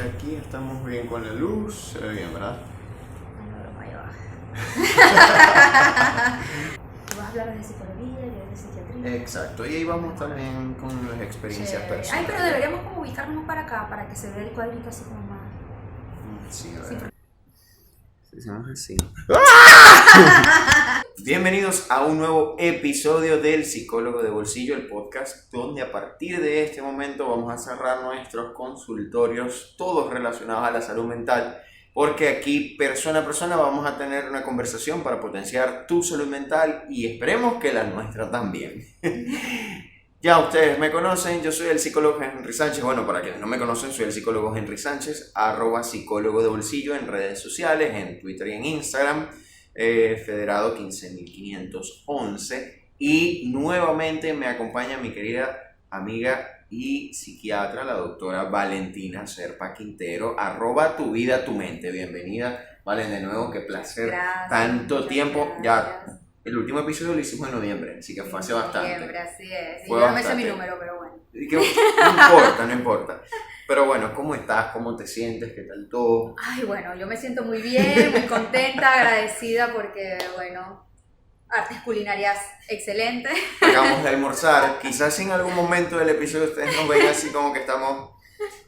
aquí estamos bien con la luz, se ve bien, ¿verdad? No, ahí va. Tú vas a hablar de psicología y de psiquiatría. Exacto, y ahí vamos también con las experiencias Chévere. personales. Ay, pero deberíamos como ubicarnos para acá, para que se vea el cuadrito así como más. Sí, a Sí, ver. Hicimos así. Bienvenidos a un nuevo episodio del Psicólogo de Bolsillo, el podcast donde a partir de este momento vamos a cerrar nuestros consultorios, todos relacionados a la salud mental, porque aquí persona a persona vamos a tener una conversación para potenciar tu salud mental y esperemos que la nuestra también. Ya ustedes me conocen, yo soy el psicólogo Henry Sánchez. Bueno, para quienes no me conocen, soy el psicólogo Henry Sánchez, @psicólogo de bolsillo en redes sociales, en Twitter y en Instagram, federado 15511. Y nuevamente me acompaña mi querida amiga y psiquiatra, la doctora Valentina Serpa Quintero, @tu vida, tu mente. Bienvenida, Valen, de nuevo, qué placer. Gracias, Tanto tiempo, gracias. ya. El último episodio lo hicimos en noviembre, así que fue hace bastante. Noviembre, así es. Fue Y yo no me sé bastante. mi número, pero bueno. Y que, no importa, no importa. Pero bueno, ¿cómo estás? ¿Cómo te sientes? ¿Qué tal todo? Ay, bueno, yo me siento muy bien, muy contenta, agradecida porque, bueno, artes culinarias excelentes. Acabamos de almorzar. Quizás en algún momento del episodio ustedes nos ven así como que estamos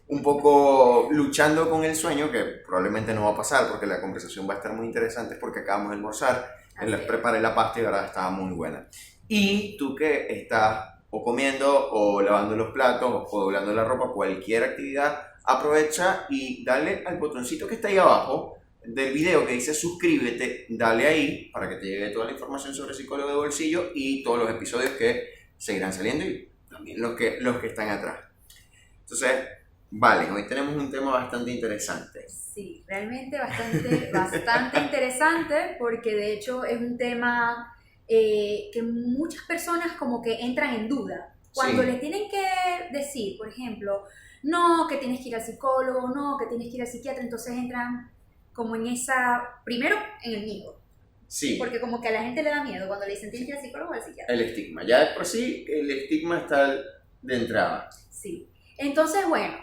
un poco luchando con el sueño, que probablemente no va a pasar porque la conversación va a estar muy interesante porque acabamos de almorzar. Preparé la pasta y la verdad estaba muy buena. Y tú que estás o comiendo o lavando los platos o doblando la ropa, cualquier actividad, aprovecha y dale al botoncito que está ahí abajo del video que dice suscríbete, dale ahí para que te llegue toda la información sobre Psicólogo de Bolsillo y todos los episodios que seguirán saliendo y también los que están atrás. Entonces, vale, hoy tenemos un tema bastante interesante. Sí, realmente bastante interesante porque de hecho es un tema que muchas personas como que entran en duda. Cuando Sí. les tienen que decir, por ejemplo, no, que tienes que ir al psicólogo, no, que tienes que ir al psiquiatra, entonces entran como en primero en el miedo. Sí. Porque como que a la gente le da miedo cuando le dicen tienes que ir al psicólogo o al psiquiatra. El estigma. Ya de por sí el estigma está de entrada. Sí. Entonces, bueno,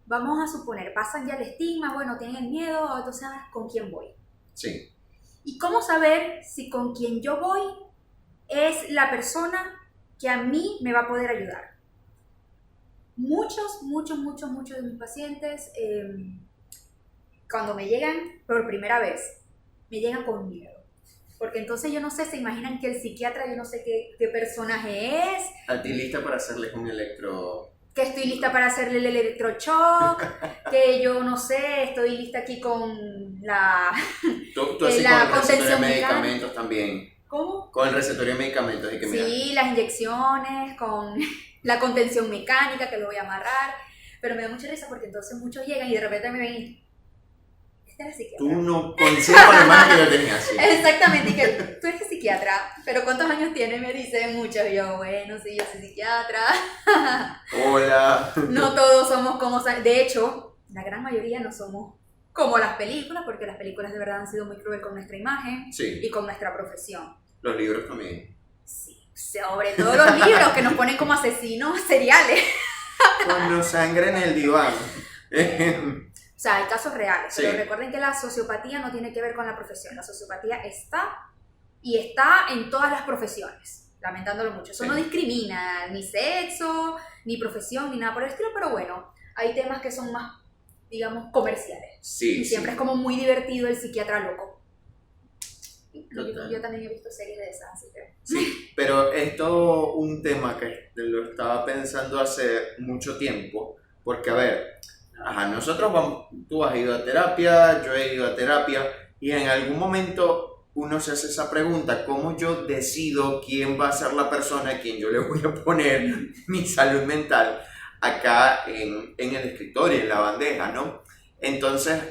vamos a suponer, pasan ya el estigma, bueno, tienen el miedo, entonces ¿con quién voy? Sí. ¿Y cómo saber si con quien yo voy es la persona que a mí me va a poder ayudar? Muchos de mis pacientes, cuando me llegan por primera vez, me llegan con miedo. Porque entonces yo no sé, se imaginan que el psiquiatra, yo no sé qué personaje es. ¿A ti lista para hacerles un electro? Que estoy lista para hacerle el electroshock, que yo no sé, estoy lista aquí con la Tú así la con el recetario de contención medicamentos mecánica. también. ¿Cómo? Con el recetario de medicamentos. Y que mira, Sí, las inyecciones, con la contención mecánica que lo voy a amarrar, pero me da mucha risa porque entonces muchos llegan y de repente me ven y ¿este es el psiquiatra? tú no coincides con la imagen que yo tenía así. Exactamente, y que tú eres psiquiatra, pero ¿cuántos años tienes? Me dicen muchos, y yo, bueno, sí, yo soy psiquiatra. Hola. No todos somos como, de hecho, la gran mayoría no somos como las películas, porque las películas de verdad han sido muy cruel con nuestra imagen Sí. y con nuestra profesión. Los libros también. Sí, sobre todo los libros que nos ponen como asesinos seriales. Cuando sangre en el diván. O sea, hay casos reales, Sí. pero recuerden que la sociopatía no tiene que ver con la profesión. La sociopatía está en todas las profesiones, lamentándolo mucho. Eso Sí. no discrimina ni sexo, ni profesión, ni nada por el estilo, pero bueno, hay temas que son más, digamos, comerciales. Sí. Y siempre sí. es como muy divertido el psiquiatra loco. Total. Yo también he visto series de esas, así que... Sí, pero es todo un tema que lo estaba pensando hace mucho tiempo, porque a ver, nosotros tú has ido a terapia, yo he ido a terapia, y en algún momento uno se hace esa pregunta, ¿cómo yo decido quién va a ser la persona a quien yo le voy a poner mi salud mental acá en el escritorio, en la bandeja, ¿no? Entonces,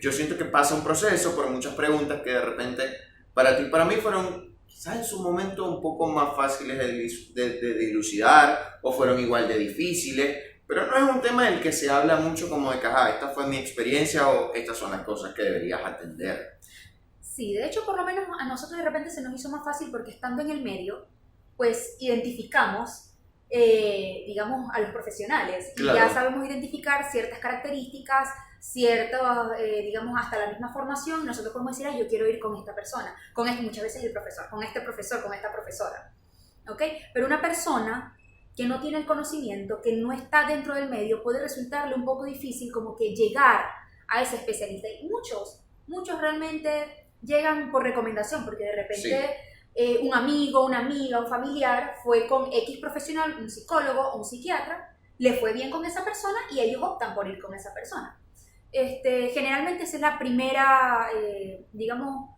yo siento que pasa un proceso por muchas preguntas que de repente para ti, para mí fueron quizás en su momento un poco más fáciles de dilucidar o fueron igual de difíciles, pero no es un tema del que se habla mucho como de que esta fue mi experiencia o estas son las cosas que deberías atender. Sí, de hecho, por lo menos a nosotros de repente se nos hizo más fácil porque estando en el medio, pues identificamos, digamos, a los profesionales. Claro. Y ya sabemos identificar ciertas características, cierto, digamos, hasta la misma formación, nosotros podemos decir, yo quiero ir con esta persona, con este, muchas veces el profesor, con este profesor, con esta profesora, ¿ok? Pero una persona que no tiene el conocimiento, que no está dentro del medio, puede resultarle un poco difícil como que llegar a ese especialista. Y muchos realmente llegan por recomendación, porque de repente un amigo, una amiga, un familiar fue con X profesional, un psicólogo o un psiquiatra, le fue bien con esa persona y ellos optan por ir con esa persona. Generalmente esa es la primera, digamos,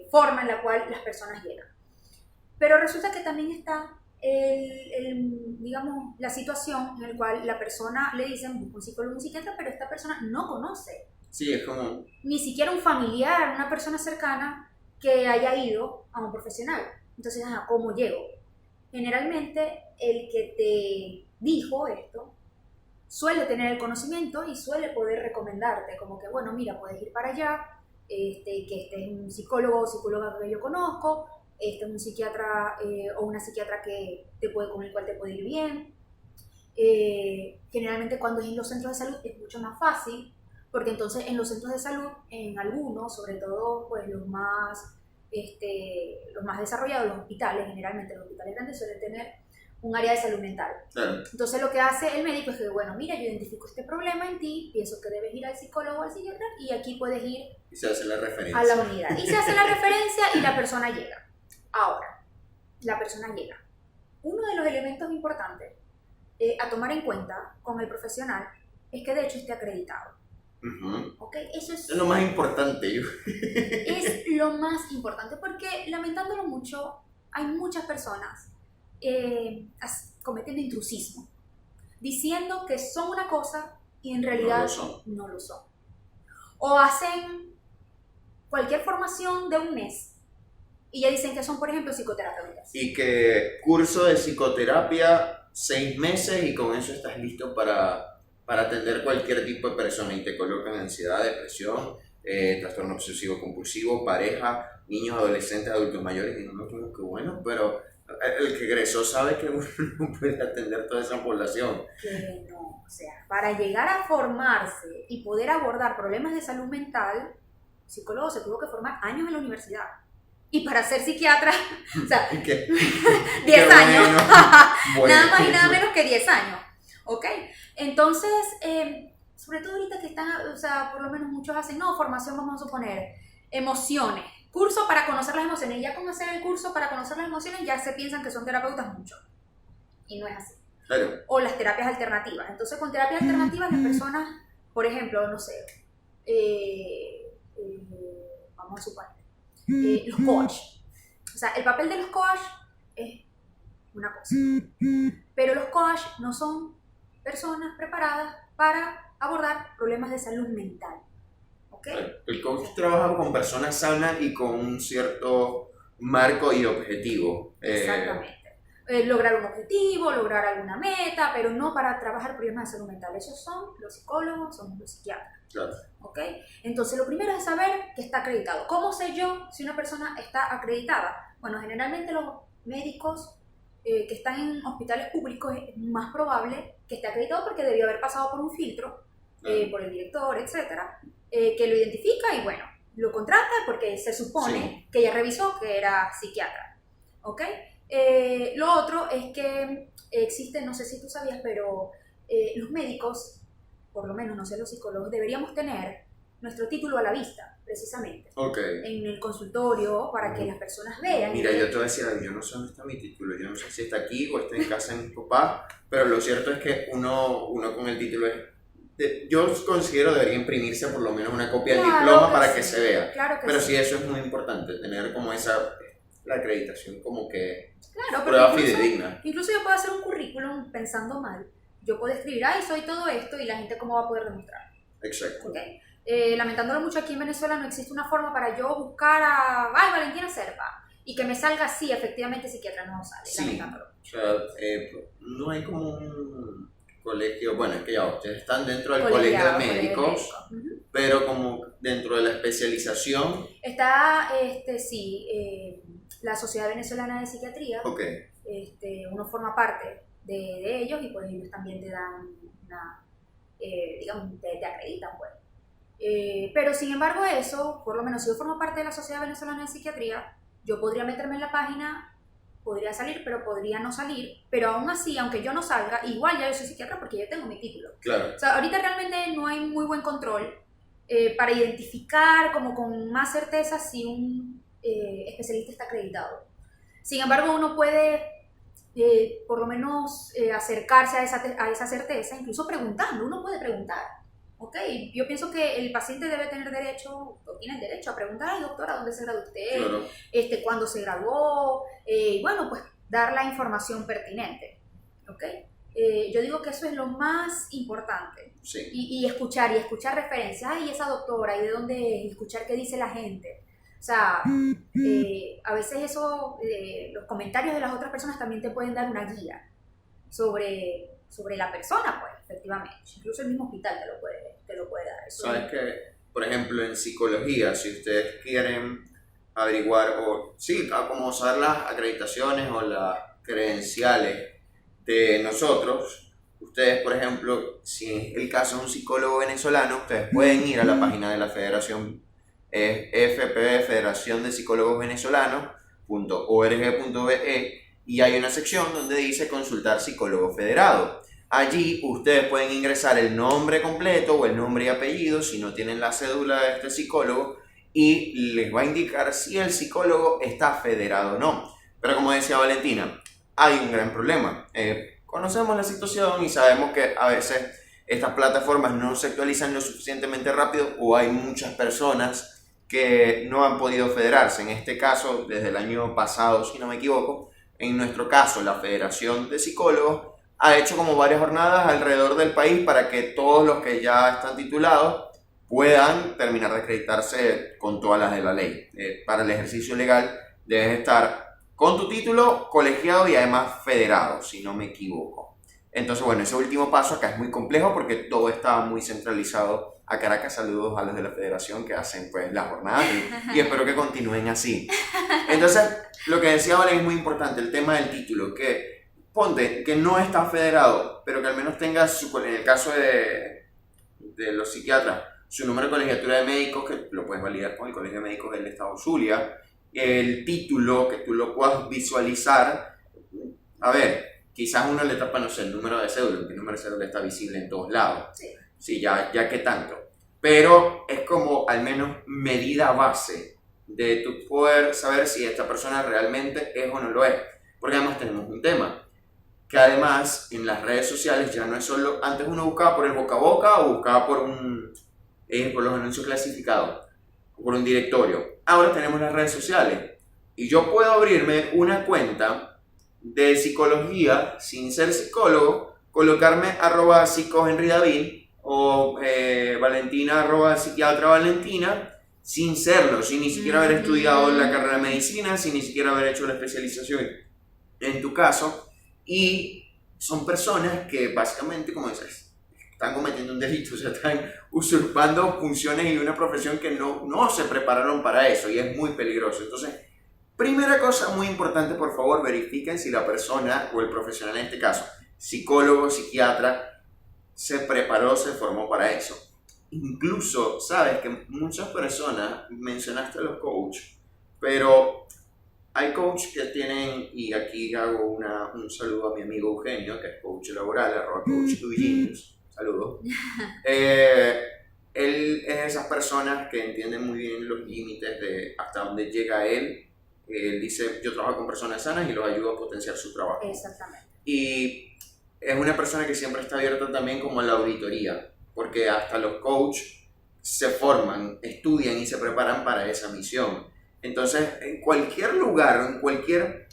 forma en la cual las personas llegan. Pero resulta que también está digamos, la situación en la cual la persona le dicen, busca un psicólogo, un psiquiatra, pero esta persona no conoce. Sí, es como... Ni siquiera un familiar, una persona cercana que haya ido a un profesional. Entonces, ¿cómo llego? Generalmente, el que te dijo esto suele tener el conocimiento y suele poder recomendarte, como que, bueno, mira, puedes ir para allá, que este es un psicólogo o psicóloga que yo conozco, este es un psiquiatra o una psiquiatra con el cual te puede ir bien. Generalmente cuando es en los centros de salud es mucho más fácil, porque entonces en los centros de salud, en algunos, sobre todo pues los más desarrollados, los hospitales, generalmente los hospitales grandes suelen tener un área de salud mental. Entonces lo que hace el médico es que, bueno, mira, yo identifico este problema en ti, pienso que debes ir al psicólogo o al psiquiatra y aquí puedes ir y se hace la referencia a la unidad. Y se hace la referencia y la persona llega. Ahora, la persona llega. Uno de los elementos importantes a tomar en cuenta con el profesional es que de hecho esté acreditado. ¿Okay? Eso es lo más importante. Es lo más importante porque, lamentándolo mucho, hay muchas personas cometiendo intrusismo, diciendo que son una cosa y en realidad no lo son. O hacen cualquier formación de un mes y ya dicen que son, por ejemplo, psicoterapeutas. Y que curso de psicoterapia 6 meses y con eso estás listo para atender cualquier tipo de persona y te colocan ansiedad, depresión, trastorno obsesivo compulsivo, pareja, niños, adolescentes, adultos mayores, y no como que bueno, pero el que egresó sabe que uno no puede atender toda esa población. Que no, o sea, para llegar a formarse y poder abordar problemas de salud mental, psicólogo se tuvo que formar años en la universidad. Y para ser psiquiatra, o sea, 10 años, bueno. Nada más y nada menos que 10 años, ¿ok? Entonces, sobre todo ahorita que están, o sea, por lo menos muchos hacen, formación, vamos a suponer, emociones, curso para conocer las emociones, y ya con hacer el curso para conocer las emociones ya se piensan que son terapeutas mucho, y no es así. Claro. O las terapias alternativas, entonces con terapias alternativas las personas, por ejemplo, no sé, vamos a suponer, los coach. O sea, el papel de los coach es una cosa. Pero los coach no son personas preparadas para abordar problemas de salud mental. ¿Okay? El coach trabaja con personas sanas y con un cierto marco y objetivo. Exactamente. Lograr un objetivo, lograr alguna meta, pero no para trabajar problemas de salud mental. Esos son los psicólogos, son los psiquiatras. Claro. ¿Okay? Entonces lo primero es saber que está acreditado. ¿Cómo sé yo si una persona está acreditada? Bueno, generalmente los médicos que están en hospitales públicos es más probable que esté acreditado porque debió haber pasado por un filtro, por el director, etcétera, que lo identifica y bueno, lo contrata porque se supone que ya revisó que era psiquiatra. ¿Ok? Lo otro es que existe, no sé si tú sabías, pero los médicos, por lo menos, no sé, los psicólogos, deberíamos tener nuestro título a la vista, precisamente. En el consultorio, para que las personas vean. Mira, yo te voy a decir, yo no sé dónde está mi título, yo no sé si está aquí o está en casa de mis papás, pero lo cierto es que uno con el título yo considero debería imprimirse por lo menos una copia del diploma para que se vea. Claro que pero sí, eso es muy importante, tener como la acreditación como que prueba fidedigna. Incluso yo puedo hacer un currículum pensando mal. Yo puedo escribir, soy todo esto, y la gente cómo va a poder demostrar. Exacto. ¿Okay? Lamentándolo mucho, aquí en Venezuela no existe una forma para yo buscar a Valentina Serpa y que me salga así, efectivamente psiquiatra, no sale, lamentándolo mucho. O sea, no hay como un colegio, bueno, es que ya ustedes están dentro del colegio de médicos, pero como dentro de la especialización. Está, la Sociedad Venezolana de Psiquiatría, uno forma parte de ellos y pues ellos también te dan digamos, te acreditan, pues. Pero sin embargo eso, por lo menos si yo formo parte de la Sociedad Venezolana de Psiquiatría, yo podría meterme en la página, podría salir, pero podría no salir, pero aún así, aunque yo no salga, igual ya yo soy psiquiatra porque yo tengo mi título. Claro. O sea, ahorita realmente no hay muy buen control para identificar como con más certeza si un especialista está acreditado. Sin embargo, uno puede por lo menos acercarse a esa certeza, incluso preguntando, uno puede preguntar. Ok, yo pienso que el paciente debe tener derecho, o tiene el derecho a preguntar, ay doctora, ¿dónde se graduó usted? Claro. ¿Cuándo se graduó? Bueno, pues dar la información pertinente. Ok, yo digo que eso es lo más importante. Sí. Y escuchar referencias, ay, esa doctora, y de dónde es, escuchar qué dice la gente. O sea, a veces eso, los comentarios de las otras personas también te pueden dar una guía sobre la persona, pues, efectivamente. Incluso el mismo hospital te lo puede dar. Eso Sabes que, por ejemplo, en psicología, si ustedes quieren averiguar o, sí, como saber las acreditaciones o las credenciales de nosotros, ustedes, por ejemplo, si es el caso de un psicólogo venezolano, ustedes pueden ir a la página de la Federación FPV, Federación de Psicólogos Venezolanos.org.be, y hay una sección donde dice consultar psicólogo federado. Allí ustedes pueden ingresar el nombre completo o el nombre y apellido si no tienen la cédula de este psicólogo, y les va a indicar si el psicólogo está federado o no. Pero como decía Valentina, hay un gran problema. Conocemos la situación y sabemos que a veces estas plataformas no se actualizan lo suficientemente rápido, o hay muchas personas que no han podido federarse. En este caso, desde el año pasado, si no me equivoco, en nuestro caso, la Federación de Psicólogos ha hecho como varias jornadas alrededor del país para que todos los que ya están titulados puedan terminar de acreditarse con todas las de la ley. Para el ejercicio legal debes estar con tu título, colegiado y además federado, si no me equivoco. Entonces, bueno, ese último paso acá es muy complejo porque todo está muy centralizado a Caracas. Saludos a los de la federación que hacen pues las jornadas y espero que continúen así. Entonces, lo que decía Valen es muy importante, el tema del título, que ponte que no está federado, pero que al menos tenga, en el caso de los psiquiatras, su número de colegiatura de médicos, que lo puedes validar con el Colegio de Médicos del Estado Zulia, el título, que tú lo puedas visualizar. A ver, quizás uno le tapa, no sé, el número de cédula, porque el número de cédula está visible en todos lados. Sí, ya que tanto. Pero es como al menos medida base de tu poder saber si esta persona realmente es o no lo es. Porque además tenemos un tema, que además en las redes sociales ya no es solo, antes uno buscaba por el boca a boca o buscaba por los anuncios clasificados, o por un directorio. Ahora tenemos las redes sociales y yo puedo abrirme una cuenta de psicología sin ser psicólogo, colocarme @psicohenrydavid o Valentina @psiquiatra Valentina, sin serlo, sin ni siquiera haber estudiado la carrera de medicina, sin ni siquiera haber hecho la especialización en tu caso. Y son personas que básicamente, como dices, están cometiendo un delito, o sea, están usurpando funciones y una profesión que no se prepararon para eso, y es muy peligroso. Entonces, primera cosa muy importante, por favor, verifiquen si la persona o el profesional, en este caso, psicólogo, psiquiatra, se preparó, se formó para eso. Incluso, sabes que muchas personas, mencionaste a los coaches, pero hay coaches que tienen, y aquí hago un saludo a mi amigo Eugenio, que es coach laboral, @coach2genius, saludos. Él es de esas personas que entienden muy bien los límites de hasta dónde llega él. Él dice, yo trabajo con personas sanas y los ayudo a potenciar su trabajo. Exactamente. Y es una persona que siempre está abierta también como a la auditoría, porque hasta los coaches se forman, estudian y se preparan para esa misión. Entonces, en cualquier lugar, en cualquier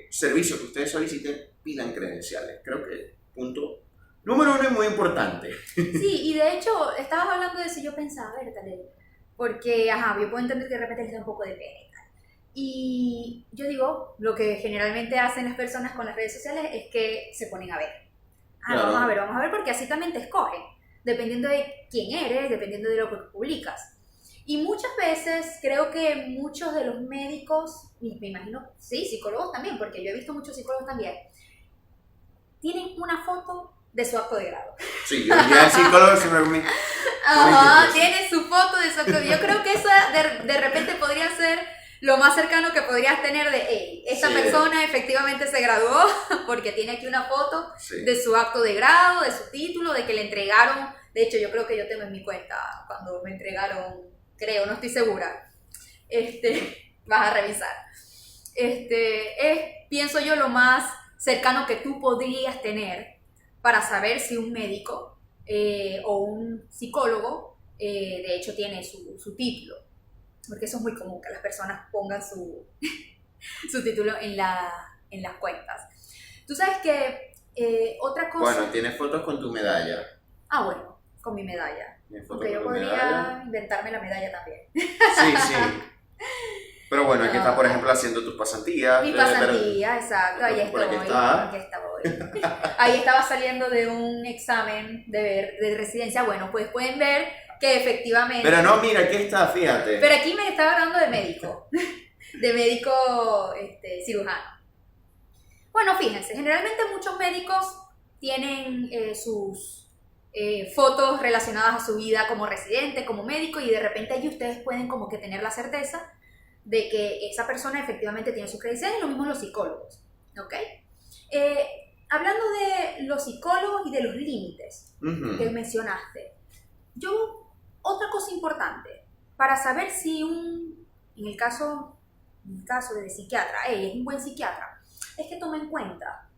servicio que ustedes soliciten, pidan credenciales. Creo que punto número 1 es muy importante. Sí, y de hecho, estabas hablando de eso y yo pensaba, a ver, tal, porque, yo puedo entender que de repente les da un poco de pena. Y yo digo, lo que generalmente hacen las personas con las redes sociales es que se ponen a ver. Claro. Vamos a ver, porque así también te escogen, dependiendo de quién eres, dependiendo de lo que publicas. Y muchas veces creo que muchos de los médicos, y me imagino, sí, psicólogos también, porque yo he visto muchos psicólogos también, tienen una foto de su acto de grado. Sí, yo ya el psicólogo se me... Ajá, tiene su foto de su acto. Yo creo que esa de repente podría ser lo más cercano que podrías tener de, hey, esta persona efectivamente se graduó porque tiene aquí una foto de su acto de grado, de su título, de que le entregaron. De hecho, yo creo que yo tengo en mi cuenta cuando me entregaron, creo, no estoy segura. Vas a revisar. Es, pienso yo, lo más cercano que tú podrías tener para saber si un médico o un psicólogo, de hecho, tiene su título. Porque eso es muy común, que las personas pongan su título en las cuentas. Tú sabes que otra cosa... Bueno, tienes fotos con tu medalla. Ah, bueno, con mi medalla. Porque yo podría inventarme la medalla también. Sí. Pero bueno, aquí está, por ejemplo, haciendo tus pasantías. Mi pasantía, exacto, ahí estoy. Aquí estoy. Ahí estaba saliendo de un examen de residencia. Bueno, pues pueden ver que efectivamente... Pero no, mira, aquí está, fíjate. Pero aquí me estaba hablando de médico. De médico cirujano. Bueno, fíjense, generalmente muchos médicos tienen sus fotos relacionadas a su vida como residente, como médico, y de repente allí ustedes pueden como que tener la certeza de que esa persona efectivamente tiene sus credenciales, y lo mismo los psicólogos, ¿ok? Hablando de los psicólogos y de los límites que mencionaste, otra cosa importante, para saber si en el caso de psiquiatra, es un buen psiquiatra, es que toma en cuenta,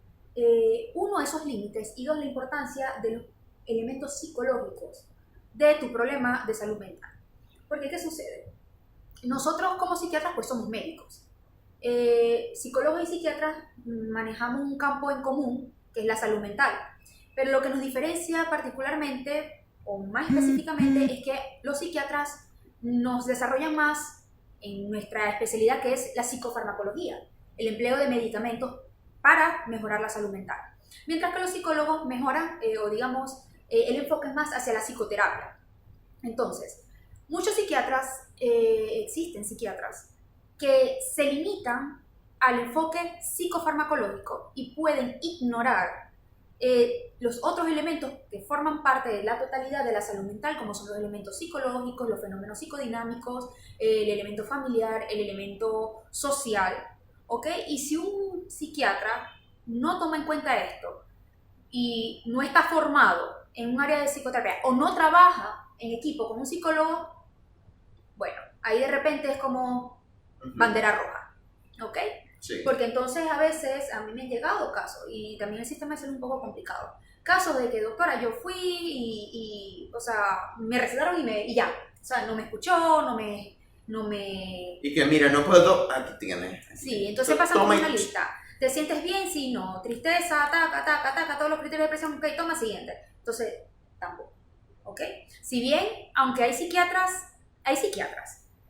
uno, esos límites, y dos, la importancia de los elementos psicológicos de tu problema de salud mental. Porque, ¿qué sucede? Nosotros como psiquiatras pues somos médicos. Psicólogos y psiquiatras manejamos un campo en común, que es la salud mental. Pero lo que nos diferencia particularmente, o más específicamente, es que los psiquiatras nos desarrollan más en nuestra especialidad, que es la psicofarmacología, el empleo de medicamentos para mejorar la salud mental. Mientras que los psicólogos mejoran, el enfoque es más hacia la psicoterapia. Entonces, muchos psiquiatras, existen psiquiatras que se limitan al enfoque psicofarmacológico y pueden ignorar los otros elementos que forman parte de la totalidad de la salud mental, como son los elementos psicológicos, los fenómenos psicodinámicos, el elemento familiar, el elemento social, ¿ok? Y si un psiquiatra no toma en cuenta esto y no está formado en un área de psicoterapia o no trabaja en equipo con un psicólogo, bueno, ahí de repente es como bandera roja, ¿ok? Sí. Porque entonces a veces a mí me han llegado casos, y también el sistema es un poco complicado, casos de que, doctora, yo fui y o sea, me recetaron y ya, o sea, no me escuchó, no me... Y que mira, no puedo, aquí tienes. Sí, entonces pasan por una lista. ¿Te sientes bien? Sí, no. Tristeza, taca, todos los criterios de depresión, ok, toma siguiente. Entonces, tampoco, ¿ok? Si bien, aunque hay psiquiatras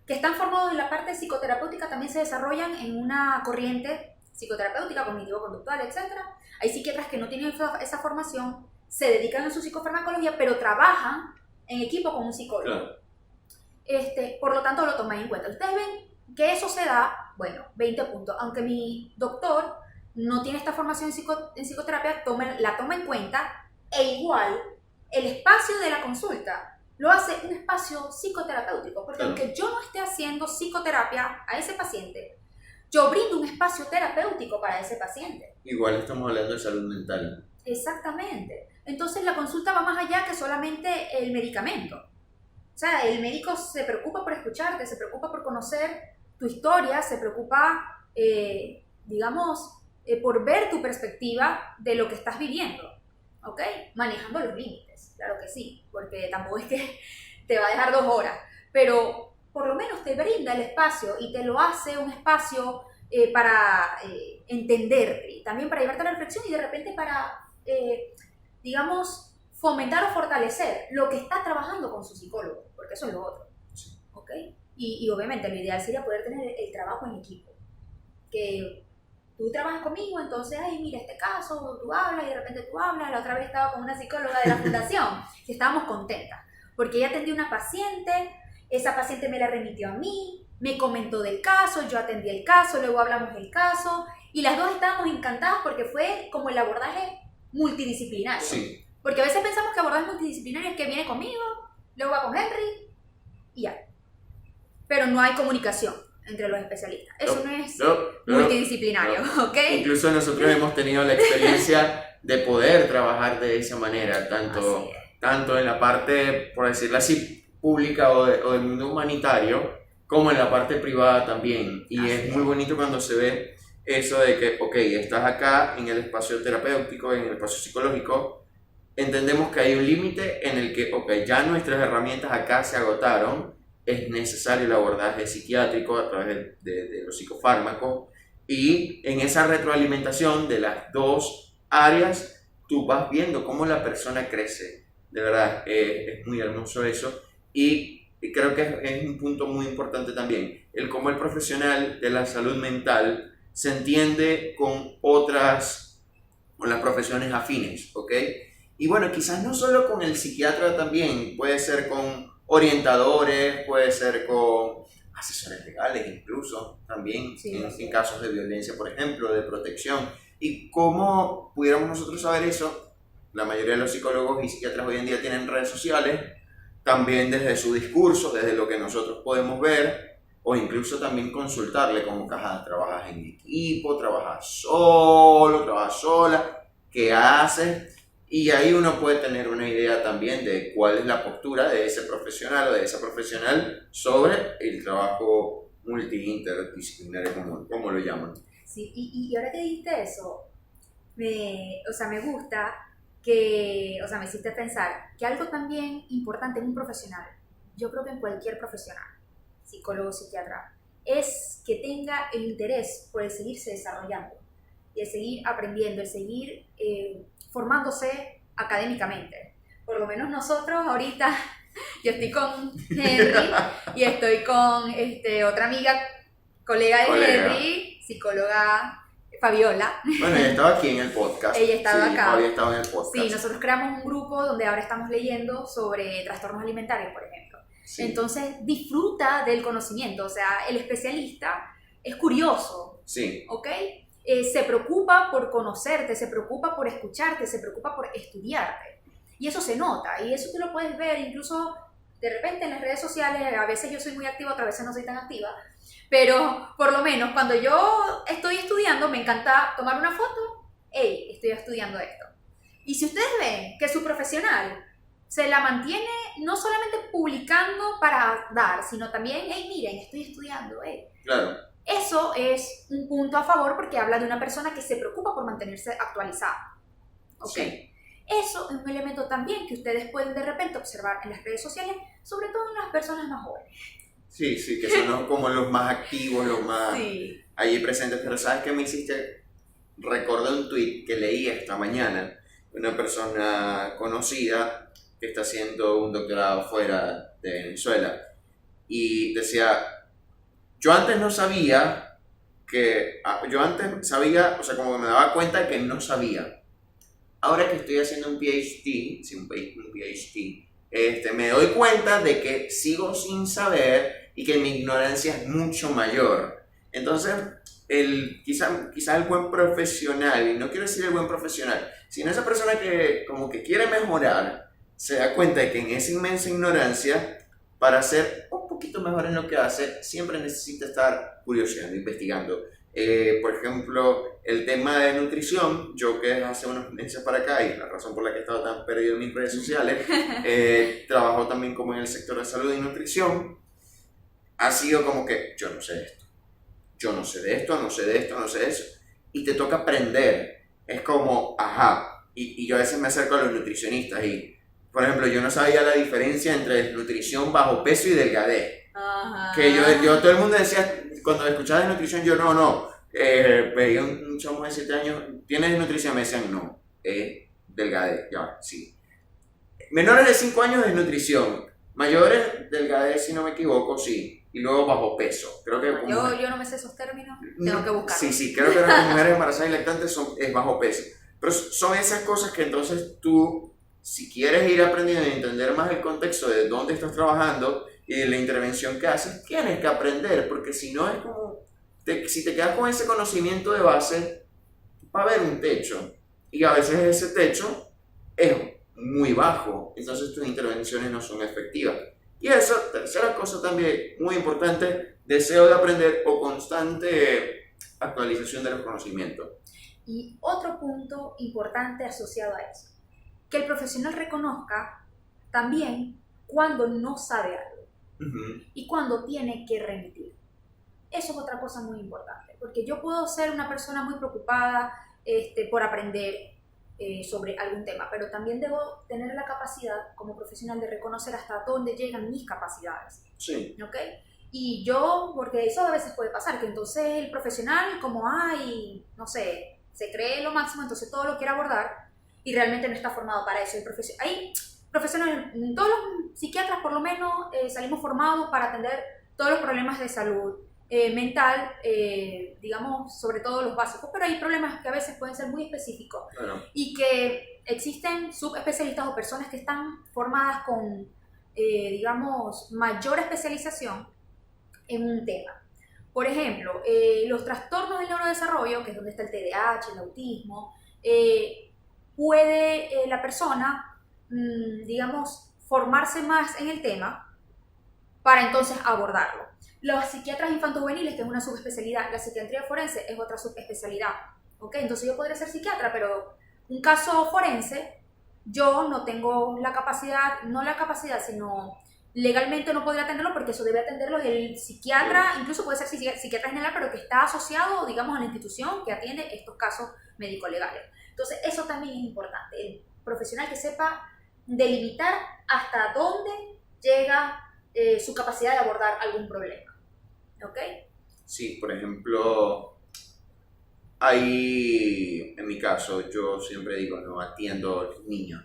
que están formados en la parte psicoterapéutica, también se desarrollan en una corriente psicoterapéutica, cognitivo-conductual, etc. Hay psiquiatras que no tienen esa formación, se dedican a su psicofarmacología, pero trabajan en equipo con un psicólogo. Claro. Por lo tanto, lo toman en cuenta. Ustedes ven que eso se da, bueno, 20 puntos. Aunque mi doctor no tiene esta formación en psicoterapia, la toma en cuenta, e igual el espacio de la consulta lo hace un espacio psicoterapéutico, porque aunque yo no esté haciendo psicoterapia a ese paciente, yo brindo un espacio terapéutico para ese paciente. Igual estamos hablando de salud mental. Exactamente. Entonces la consulta va más allá que solamente el medicamento. O sea, el médico se preocupa por escucharte, se preocupa por conocer tu historia, se preocupa, por ver tu perspectiva de lo que estás viviendo, ¿ok? Manejando los límites, claro que sí, porque tampoco es que te va a dejar 2 horas, pero por lo menos te brinda el espacio y te lo hace un espacio para entenderte, y también para llevarte a la reflexión y de repente para, fomentar o fortalecer lo que está trabajando con su psicólogo, porque eso es lo otro, ¿ok? Y obviamente lo ideal sería poder tener el trabajo en equipo, que tú trabajas conmigo, entonces, ay, mira este caso, tú hablas y de repente tú hablas. La otra vez estaba con una psicóloga de la fundación y estábamos contentas, porque ella atendió a una paciente, esa paciente me la remitió a mí, me comentó del caso, yo atendí el caso, luego hablamos del caso, y las dos estábamos encantadas porque fue como el abordaje multidisciplinario. Sí. Porque a veces pensamos que abordaje multidisciplinario es que viene conmigo, luego va con Henry y ya. Pero no hay comunicación entre los especialistas. Eso no es multidisciplinario, ¿ok? Incluso nosotros hemos tenido la experiencia de poder trabajar de esa manera, tanto en la parte, por decirlo así, pública o del mundo humanitario, como en la parte privada también. Y es muy bonito cuando se ve eso de que, ok, estás acá en el espacio terapéutico, en el espacio psicológico, entendemos que hay un límite en el que, ok, ya nuestras herramientas acá se agotaron, es necesario el abordaje psiquiátrico a través de los psicofármacos, y en esa retroalimentación de las dos áreas, tú vas viendo cómo la persona crece. De verdad, es muy hermoso eso, y creo que es un punto muy importante también, el cómo el profesional de la salud mental se entiende con las profesiones afines, ¿ok? Y bueno, quizás no solo con el psiquiatra también, puede ser con orientadores, puede ser con asesores legales incluso, también en casos de violencia, por ejemplo, de protección. ¿Y cómo pudiéramos nosotros saber eso? La mayoría de los psicólogos y psiquiatras hoy en día tienen redes sociales, también desde su discurso, desde lo que nosotros podemos ver, o incluso también consultarle como caja, trabajas en equipo, trabajas solo, trabajas sola, ¿qué haces? Y ahí uno puede tener una idea también de cuál es la postura de ese profesional o de esa profesional sobre el trabajo multi-interdisciplinario, como lo llaman. Sí, y ahora que dijiste eso, me gusta que, me hiciste pensar que algo también importante en un profesional, yo creo que en cualquier profesional, psicólogo, psiquiatra, es que tenga el interés por el seguirse desarrollando, y el seguir aprendiendo, el seguir formándose académicamente. Por lo menos nosotros ahorita, yo estoy con Henry y estoy con otra amiga, colega de Henry, psicóloga Fabiola. Bueno, ella estaba aquí en el podcast. Ella estaba acá. Fabiola estaba en el podcast. Sí, nosotros creamos un grupo donde ahora estamos leyendo sobre trastornos alimentarios, por ejemplo. Sí. Entonces, disfruta del conocimiento. O sea, el especialista es curioso. Sí. ¿Ok? Se preocupa por conocerte, se preocupa por escucharte, se preocupa por estudiarte. Y eso se nota, y eso tú lo puedes ver incluso de repente en las redes sociales. A veces yo soy muy activa, otras veces no soy tan activa, pero por lo menos cuando yo estoy estudiando me encanta tomar una foto, hey, estoy estudiando esto. Y si ustedes ven que su profesional se la mantiene no solamente publicando para dar, sino también, hey, miren, estoy estudiando, hey. Claro. Eso es un punto a favor porque habla de una persona que se preocupa por mantenerse actualizada. ¿Ok? Sí. Eso es un elemento también que ustedes pueden de repente observar en las redes sociales, sobre todo en las personas más jóvenes. Sí, que son como los más activos, los más allí presentes. Pero ¿sabes qué me hiciste? Recordé un tweet que leí esta mañana de una persona conocida que está haciendo un doctorado fuera de Venezuela. Y decía, yo antes sabía, o sea, como que me daba cuenta de que no sabía. Ahora que estoy haciendo un PhD, me doy cuenta de que sigo sin saber y que mi ignorancia es mucho mayor. Entonces, quizá el buen profesional, y no quiero decir el buen profesional, sino esa persona que como que quiere mejorar, se da cuenta de que en esa inmensa ignorancia, para ser un poquito mejor en lo que hace, siempre necesita estar curioseando, investigando. Por ejemplo, el tema de nutrición, yo que hace unos meses para acá, y la razón por la que he estado tan perdido en mis redes sociales, trabajo también como en el sector de salud y nutrición, ha sido como que yo no sé de esto, yo no sé de esto, no sé de esto, no sé de eso, y te toca aprender. Es como, ajá, y yo a veces me acerco a los nutricionistas y, por ejemplo, yo no sabía la diferencia entre desnutrición, bajo peso y delgadez. Ajá. Que yo todo el mundo decía, cuando escuchaba de nutrición, yo no, veía un chamo de 7 años, ¿tienes desnutrición? Me decían, no, delgadez, ya, sí. Menores de 5 años, desnutrición. Mayores, delgadez, si no me equivoco, sí. Y luego bajo peso. Creo que yo no me sé esos términos, tengo que buscarlos. Sí, creo que las mujeres embarazadas y lactantes es bajo peso. Pero son esas cosas que entonces tú, si quieres ir aprendiendo y entender más el contexto de dónde estás trabajando y de la intervención que haces, tienes que aprender, porque si no es como, si te quedas con ese conocimiento de base, va a haber un techo, y a veces ese techo es muy bajo, entonces tus intervenciones no son efectivas. Y eso, tercera cosa también muy importante, deseo de aprender o constante actualización de los conocimientos. Y otro punto importante asociado a eso, que el profesional reconozca también cuando no sabe algo y cuando tiene que remitir. Eso es otra cosa muy importante, porque yo puedo ser una persona muy preocupada por aprender sobre algún tema, pero también debo tener la capacidad como profesional de reconocer hasta dónde llegan mis capacidades. Sí. ¿Ok? Y yo, porque eso a veces puede pasar, que entonces el profesional como, no sé, se cree lo máximo, entonces todo lo quiere abordar y realmente no está formado para eso. Hay profesionales, todos los psiquiatras por lo menos salimos formados para atender todos los problemas de salud mental, digamos, sobre todo los básicos, pero hay problemas que a veces pueden ser muy específicos. Claro. Y que existen subespecialistas o personas que están formadas con, digamos, mayor especialización en un tema. Por ejemplo, los trastornos del neurodesarrollo, que es donde está el TDAH, el autismo, puede la persona, digamos, formarse más en el tema para entonces abordarlo. Los psiquiatras infantojuveniles, que es una subespecialidad, la psiquiatría forense es otra subespecialidad. ¿Okay? Entonces yo podría ser psiquiatra, pero un caso forense, yo no tengo la capacidad, sino legalmente no podría atenderlo porque eso debe atenderlo el psiquiatra, incluso puede ser psiquiatra general, pero que está asociado, digamos, a la institución que atiende estos casos médico-legales. Entonces, eso también es importante, el profesional que sepa delimitar hasta dónde llega su capacidad de abordar algún problema. ¿Ok? Sí, por ejemplo, ahí, en mi caso, yo siempre digo, no atiendo niños,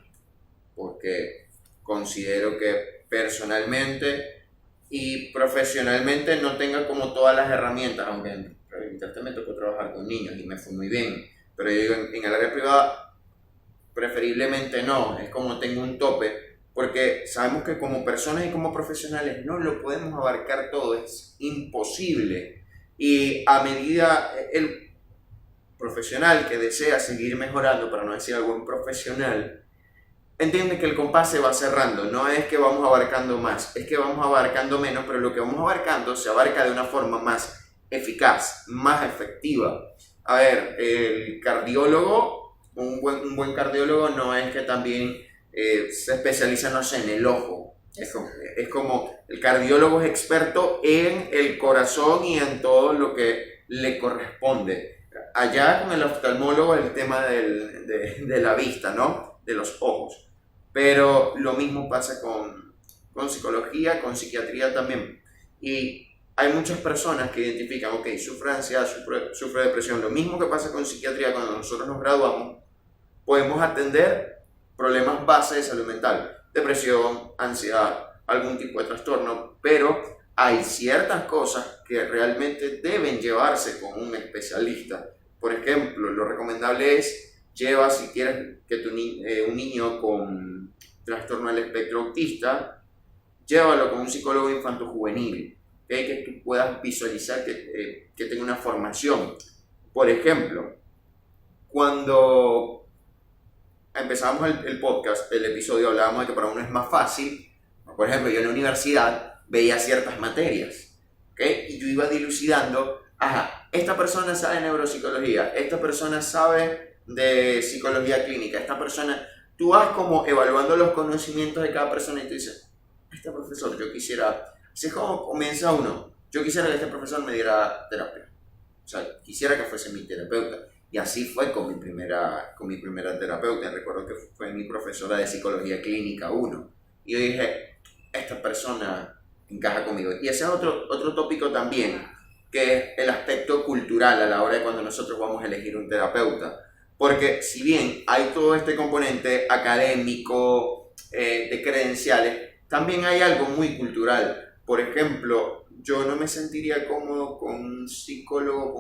porque considero que personalmente y profesionalmente no tenga como todas las herramientas, aunque en Internet me tocó trabajar con niños y me fue muy bien, pero yo digo, en el área privada preferiblemente no, es como tengo un tope, porque sabemos que como personas y como profesionales no lo podemos abarcar todo, es imposible, y a medida el profesional que desea seguir mejorando, para no decir algún profesional, entiende que el compás se va cerrando, no es que vamos abarcando más, es que vamos abarcando menos, pero lo que vamos abarcando se abarca de una forma más eficaz, más efectiva. A ver, el cardiólogo, un buen cardiólogo no es que también se especializa, no sé, en el ojo. Es como el cardiólogo es experto en el corazón y en todo lo que le corresponde. Allá con el oftalmólogo el tema de la vista, ¿no? De los ojos. Pero lo mismo pasa con psicología, con psiquiatría también. Y hay muchas personas que identifican, ok, sufre ansiedad, sufre depresión. Lo mismo que pasa con psiquiatría cuando nosotros nos graduamos, podemos atender problemas base de salud mental, depresión, ansiedad, algún tipo de trastorno, pero hay ciertas cosas que realmente deben llevarse con un especialista. Por ejemplo, lo recomendable es lleva, si quieres que un niño con trastorno del espectro autista, llévalo con un psicólogo infanto-juvenil, ¿okay? Que tú puedas visualizar que tenga una formación. Por ejemplo, cuando empezamos el podcast, el episodio, hablábamos de que para uno es más fácil. Por ejemplo, yo en la universidad veía ciertas materias, ¿okay? Y yo iba dilucidando, esta persona sabe de neuropsicología, esta persona sabe de psicología clínica, esta persona, tú vas como evaluando los conocimientos de cada persona y tú dices, este profesor, yo quisiera, así es como comienza uno, yo quisiera que este profesor me diera terapia, o sea, quisiera que fuese mi terapeuta, y así fue con mi primera terapeuta. Recuerdo que fue mi profesora de psicología clínica 1, y yo dije, esta persona encaja conmigo, y ese es otro tópico también, que es el aspecto cultural a la hora de cuando nosotros vamos a elegir un terapeuta. Porque si bien hay todo este componente académico, de credenciales, también hay algo muy cultural. Por ejemplo, yo no me sentiría cómodo con un psicólogo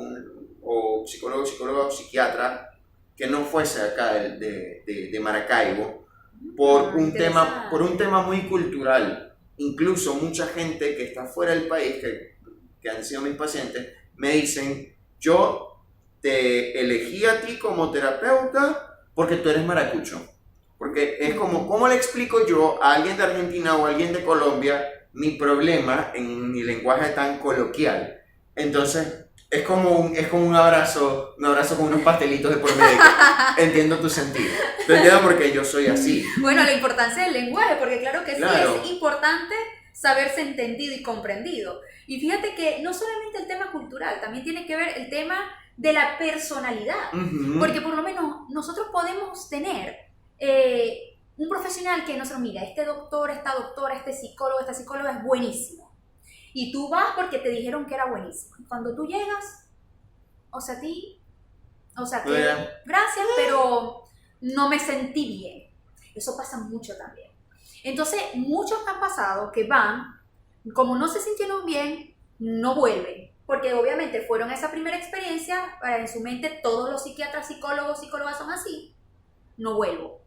o psiquiatra que no fuese acá de Maracaibo por un tema muy cultural. Incluso mucha gente que está fuera del país, que han sido mis pacientes, me dicen, yo te elegí a ti como terapeuta porque tú eres maracucho, Porque es como, ¿cómo le explico yo a alguien de Argentina o a alguien de Colombia mi problema en mi lenguaje tan coloquial? Entonces, es como un abrazo con unos pastelitos de por medio. Entiendo tu sentido. Te entiendo porque yo soy así. Bueno, la importancia del lenguaje, porque claro que Claro. sí, es importante saberse entendido y comprendido. Y fíjate que no solamente el tema cultural, también tiene que ver el tema de la personalidad. Ujú. Porque por lo menos nosotros podemos tener un profesional que nosotros, mira, este doctor, esta doctora, este psicólogo, esta psicóloga es buenísimo. Y tú vas porque te dijeron que era buenísimo. Y cuando tú llegas, o sea, que Bueno. gracias, pero no me sentí bien. Eso pasa mucho también. Entonces, muchos han pasado que van, como no se sintieron bien, no vuelven. Porque obviamente fueron a esa primera experiencia, en su mente todos los psiquiatras, psicólogos, psicólogas son así, no vuelvo.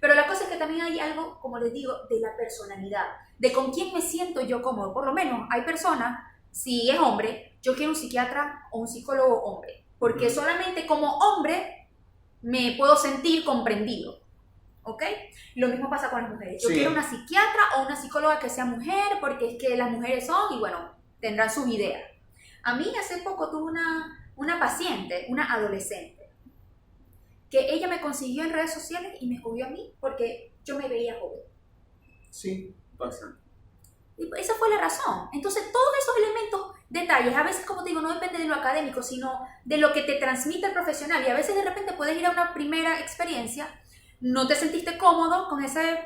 Pero la cosa es que también hay algo, como les digo, de la personalidad, de con quién me siento yo cómodo. Por lo menos hay personas, si es hombre, yo quiero un psiquiatra o un psicólogo hombre, porque solamente como hombre me puedo sentir comprendido, ¿ok? Lo mismo pasa con las mujeres. Yo Sí. quiero una psiquiatra o una psicóloga que sea mujer, porque es que las mujeres son, y bueno, tendrán sus ideas. A mí hace poco tuve una paciente, una adolescente, que ella me consiguió en redes sociales y me escogió a mí porque yo me veía joven. Sí, pasa. Y esa fue la razón. Entonces, todos esos elementos, detalles, a veces, como te digo, no depende de lo académico, sino de lo que te transmite el profesional. Y a veces, de repente, puedes ir a una primera experiencia, no te sentiste cómodo con ese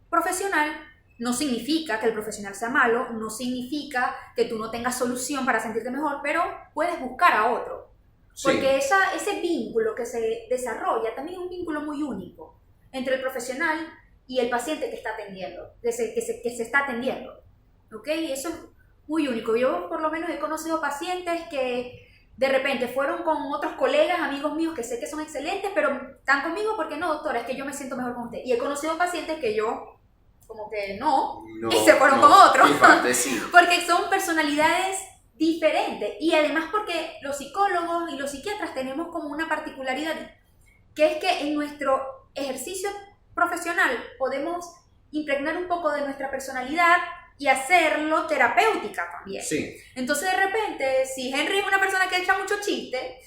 profesional, no significa que el profesional sea malo, no significa que tú no tengas solución para sentirte mejor, pero puedes buscar a otro. Porque ese vínculo que se desarrolla también es un vínculo muy único entre el profesional y el paciente que está atendiendo, que se está atendiendo. ¿Ok? Eso es muy único. Yo por lo menos he conocido pacientes que de repente fueron con otros colegas, amigos míos que sé que son excelentes, pero están conmigo porque no, doctora, es que yo me siento mejor con usted. Y he conocido pacientes que yo como que no y se fueron con otros. Fíjate, sí. Porque son personalidades diferente, y además porque los psicólogos y los psiquiatras tenemos como una particularidad, que es que en nuestro ejercicio profesional podemos impregnar un poco de nuestra personalidad y hacerlo terapéutica también. Sí. Entonces, de repente, si Henry es una persona que echa mucho chiste,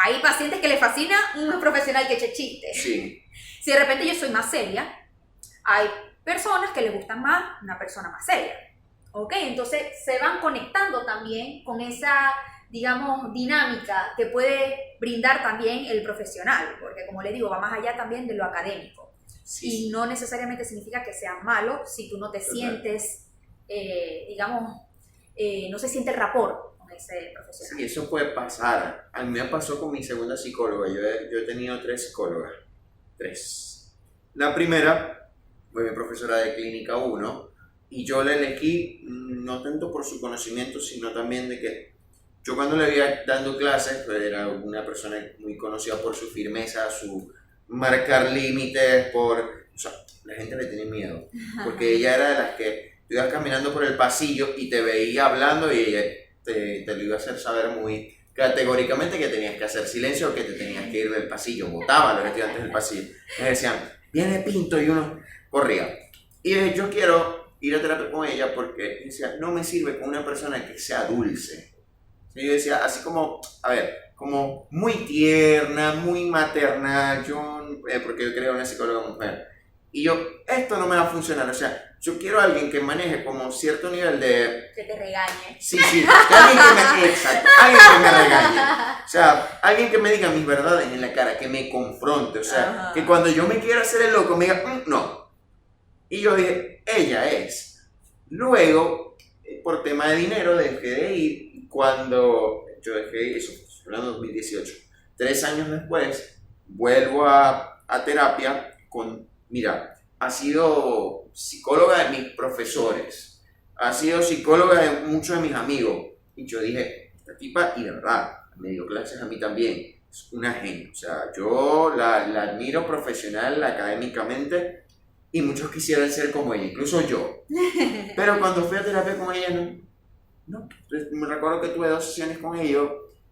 hay pacientes que le fascina un profesional que eche chiste. Sí. Si de repente yo soy más seria, hay personas que les gustan más una persona más seria. ¿Ok? Entonces se van conectando también con esa, digamos, dinámica que puede brindar también el profesional, porque como le digo, va más allá también de lo académico. Sí. Y no necesariamente significa que sea malo si tú no te sientes, digamos, no se siente el rapport con ese profesional. Sí, eso puede pasar. A mí me pasó con mi segunda psicóloga. Yo he tenido 3 psicólogas. 3. La primera fue mi profesora de clínica 1. Y yo la elegí no tanto por su conocimiento, sino también de que yo cuando le veía dando clases, pues era una persona muy conocida por su firmeza, su marcar límites, o sea, la gente le tenía miedo, porque ella era de las que tú ibas caminando por el pasillo y te veía hablando y ella te lo iba a hacer saber muy categóricamente que tenías que hacer silencio o que te tenías que ir del pasillo, botaba a los estudiantes del pasillo. Me decían, viene Pinto, y uno corría. Y yo quiero ir a terapia con ella porque decía, no me sirve con una persona que sea dulce. Y yo decía, así como, a ver, como muy tierna, muy maternal, porque yo quería una psicóloga mujer. Y yo, esto no me va a funcionar, o sea, yo quiero a alguien que maneje como cierto nivel de... Que te regañe. Sí, alguien que me regañe. O sea, alguien que me diga mis verdades en la cara, que me confronte, o sea, que cuando yo me quiera hacer el loco me diga, no. Y yo dije, ella es. Luego, por tema de dinero, dejé de ir. Cuando yo dejé de ir, eso fue en 2018. 3 años después, vuelvo a terapia con, mira, ha sido psicóloga de mis profesores, ha sido psicóloga de muchos de mis amigos. Y yo dije, esta tipa, y de verdad, me dio clases a mí también, es una genia. O sea, yo la admiro profesional, académicamente, y muchos quisieran ser como ella, incluso yo. Pero cuando fui a terapia con ella, no. Me recuerdo que tuve 2 sesiones con ella,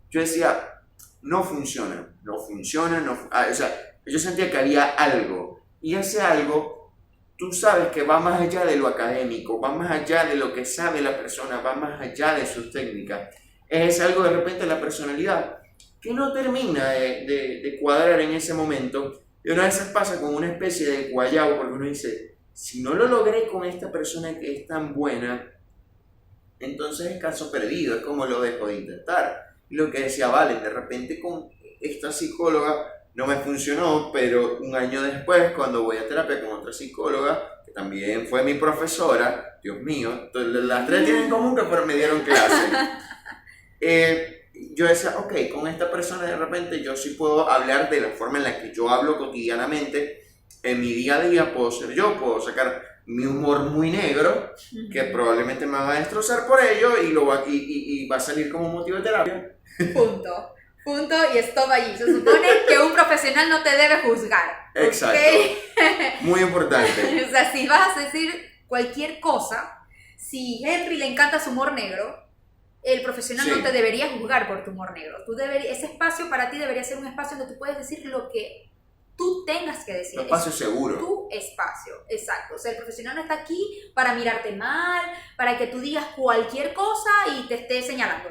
yo decía, no funciona. O sea, yo sentía que había algo y ese algo, tú sabes que va más allá de lo académico, va más allá de lo que sabe la persona, va más allá de sus técnicas. Es algo de repente la personalidad que no termina de cuadrar en ese momento, y una vez pasa como una especie de guayabo, porque uno dice, si no lo logré con esta persona que es tan buena, entonces es caso perdido, es como lo dejo de intentar. Y lo que decía Valen, de repente con esta psicóloga no me funcionó, pero un año después, cuando voy a terapia con otra psicóloga, que también fue mi profesora, Dios mío, entonces, las tres tienen en común que me dieron clase. Yo decía, ok, con esta persona de repente yo sí puedo hablar de la forma en la que yo hablo cotidianamente, en mi día a día puedo ser yo, puedo sacar mi humor muy negro, que probablemente me va a destrozar por ello y va a salir como motivo de terapia. Punto. Punto y stop allí. Se supone que un profesional no te debe juzgar. Exacto. ¿Okay? Muy importante. O sea, si vas a decir cualquier cosa, si Henry le encanta su humor negro, el profesional no te debería juzgar por tu humor negro. Ese espacio para ti debería ser un espacio donde tú puedes decir lo que tú tengas que decir. Un espacio seguro. Tu espacio, exacto. O sea, el profesional no está aquí para mirarte mal, para que tú digas cualquier cosa y te esté señalando.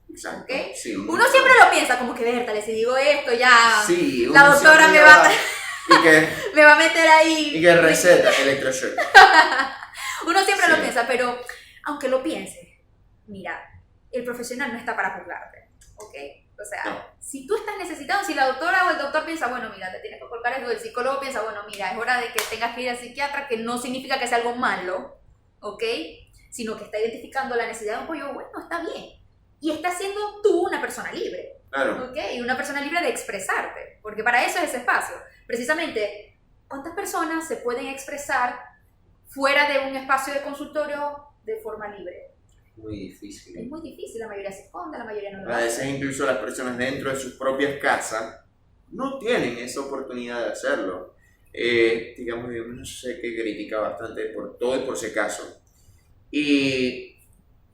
Exacto. ¿Okay? Sí, uno siempre lo piensa como que, Bertale, si digo esto ya, sí, la doctora me va, me va a meter ahí. Y que receta electroshock. Uno siempre lo piensa, pero aunque lo piense, mira, el profesional no está para juzgarte, ¿ok? O sea, si tú estás necesitado, si la doctora o el doctor piensa, bueno, mira, te tienes que colocar esto, el psicólogo piensa, bueno, mira, es hora de que tengas que ir al psiquiatra, que no significa que sea algo malo, ¿ok? Sino que está identificando la necesidad de un apoyo, bueno, está bien. Y estás siendo tú una persona libre, claro. ¿ok? Y una persona libre de expresarte, porque para eso es ese espacio. Precisamente, ¿cuántas personas se pueden expresar fuera de un espacio de consultorio de forma libre? Muy difícil. Es muy difícil, la mayoría se esconde, la mayoría no lo hace. A veces hace. incluso las personas dentro de sus propias casas no tienen esa oportunidad de hacerlo. Digamos, yo no sé que critica bastante por todo y por si acaso. Y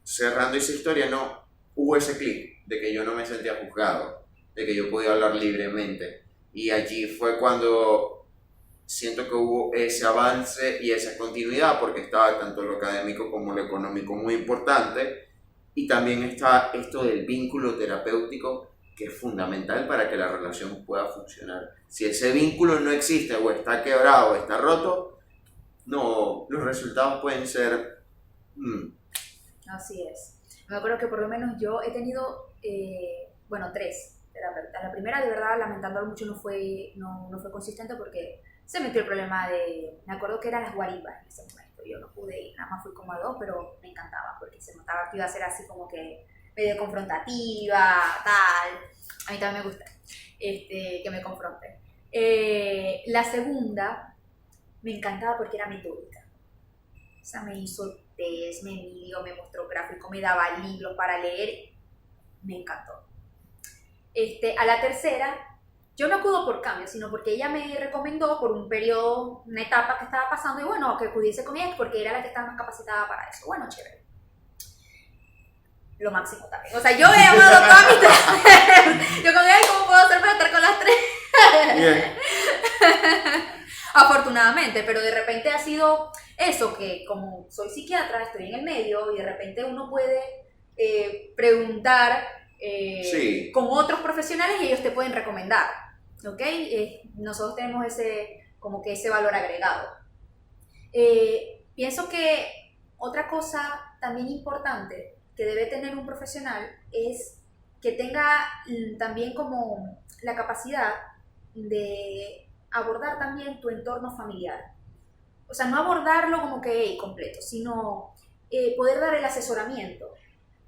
cerrando esa historia, no hubo ese clic de que yo no me sentía juzgado, de que yo podía hablar libremente. Y allí fue cuando siento que hubo ese avance y esa continuidad, porque estaba tanto lo académico como lo económico muy importante, y también está esto del vínculo terapéutico, que es fundamental para que la relación pueda funcionar. Si ese vínculo no existe, o está quebrado, o está roto, no, los resultados pueden ser... Así es. Me acuerdo que por lo menos yo he tenido, 3 terapeutas. La primera, de verdad, lamentándolo mucho, no fue consistente porque se metió el problema de... Me acuerdo que eran las guarimbas en ese momento. Yo no pude ir, nada más fui como a 2, pero me encantaba porque se notaba que iba a ser así como que medio confrontativa, tal. A mí también me gusta que me confronten. La segunda me encantaba porque era metódica. O sea, me hizo test, me midió, me mostró gráfico, me daba libros para leer. Me encantó. A la tercera, yo no acudo por cambio, sino porque ella me recomendó por un periodo, una etapa que estaba pasando, y bueno, que acudiese con ella porque era la que estaba más capacitada para eso. Bueno, chévere. Lo máximo también. O sea, yo he amado todas mis tres. Yo como, ay, ¿cómo puedo hacer para estar con las tres? Yeah. Afortunadamente, pero de repente ha sido eso, que como soy psiquiatra, estoy en el medio y de repente uno puede preguntar con otros profesionales y ellos te pueden recomendar, ¿ok? Nosotros tenemos ese valor agregado. Pienso que otra cosa también importante que debe tener un profesional es que tenga también como la capacidad de abordar también tu entorno familiar. O sea, no abordarlo como que completo, sino poder dar el asesoramiento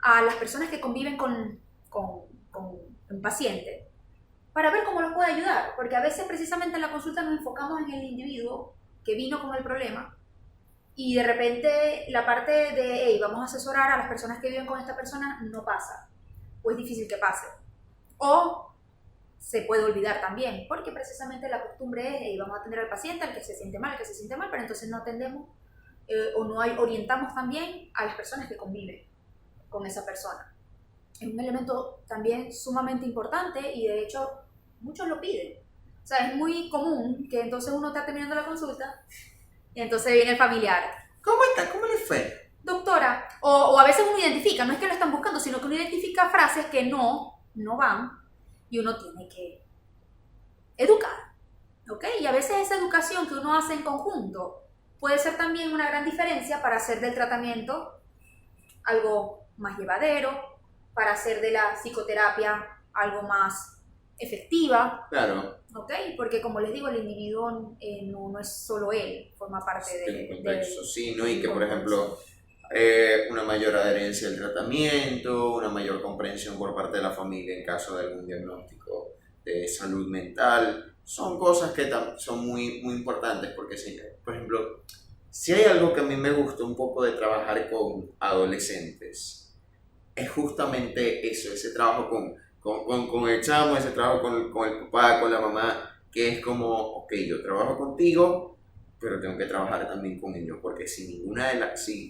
a las personas que conviven con un paciente para ver cómo los puede ayudar, porque a veces precisamente en la consulta nos enfocamos en el individuo que vino con el problema y de repente la parte de, hey, vamos a asesorar a las personas que viven con esta persona no pasa, o es difícil que pase, o se puede olvidar también, porque precisamente la costumbre es, hey, vamos a atender al paciente, al que se siente mal, pero entonces no atendemos o no orientamos también a las personas que conviven con esa persona. Es un elemento también sumamente importante y de hecho muchos lo piden. O sea, es muy común que entonces uno está terminando la consulta y entonces viene el familiar. ¿Cómo está? ¿Cómo le fue? Doctora, o a veces uno identifica, no es que lo están buscando, sino que uno identifica frases que no van y uno tiene que educar, ¿ok? Y a veces esa educación que uno hace en conjunto puede ser también una gran diferencia para hacer del tratamiento algo más llevadero, para hacer de la psicoterapia algo más efectiva. Claro. ¿Ok? Porque como les digo, el individuo no es solo él, forma parte Del contexto, sí, ¿no? Y que, por contexto. ejemplo, una mayor adherencia al tratamiento, una mayor comprensión por parte de la familia en caso de algún diagnóstico de salud mental, son cosas que son muy, muy importantes porque, sí, por ejemplo, si hay algo que a mí me gusta un poco de trabajar con adolescentes, es justamente eso, ese trabajo con el chamo, ese trabajo con el papá, con la mamá, que es como, ok, yo trabajo contigo, pero tengo que trabajar también con ellos, porque si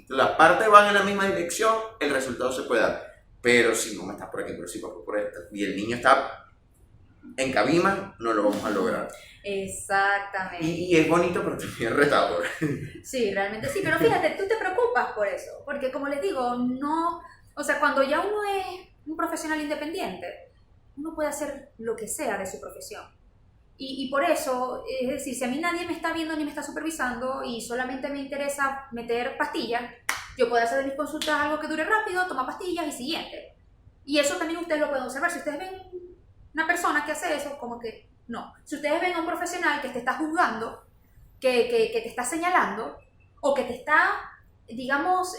las partes van en la misma dirección, el resultado se puede dar. Pero si no me estás por aquí, pero si paso por esta, y el niño está en cabima, no lo vamos a lograr. Exactamente. Y es bonito, pero también es retador. Sí, realmente sí, pero fíjate, tú te preocupas por eso, porque como les digo, no, o sea, cuando ya uno es un profesional independiente, uno puede hacer lo que sea de su profesión. Y por eso, es decir, si a mí nadie me está viendo ni me está supervisando y solamente me interesa meter pastillas, yo puedo hacer de mis consultas algo que dure rápido, tomar pastillas y siguiente. Y eso también ustedes lo pueden observar. Si ustedes ven una persona que hace eso, como que no. Si ustedes ven a un profesional que te está juzgando, que te está señalando, o que te está, digamos,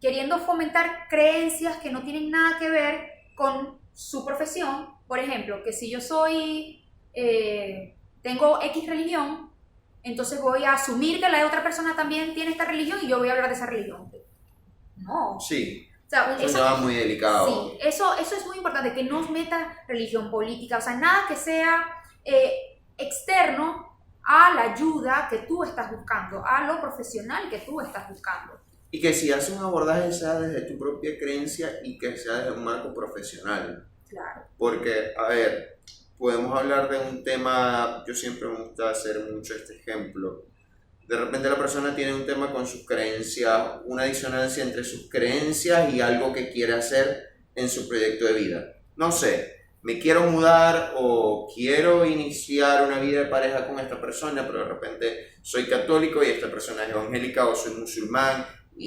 queriendo fomentar creencias que no tienen nada que ver con su profesión, por ejemplo, que si yo tengo X religión, entonces voy a asumir que la otra persona también tiene esta religión y yo voy a hablar de esa religión. No. Sí, O sea, eso va muy delicado. Sí, eso es muy importante, que no meta religión política, o sea, nada que sea externo a la ayuda que tú estás buscando, a lo profesional que tú estás buscando. Y que si haces un abordaje sea desde tu propia creencia y que sea desde un marco profesional. Claro. Porque, a ver, podemos hablar de un tema, yo siempre me gusta hacer mucho este ejemplo. De repente la persona tiene un tema con sus creencias, una disonancia entre sus creencias y algo que quiere hacer en su proyecto de vida. No sé, me quiero mudar o quiero iniciar una vida de pareja con esta persona, pero de repente soy católico y esta persona es evangélica, o soy musulmán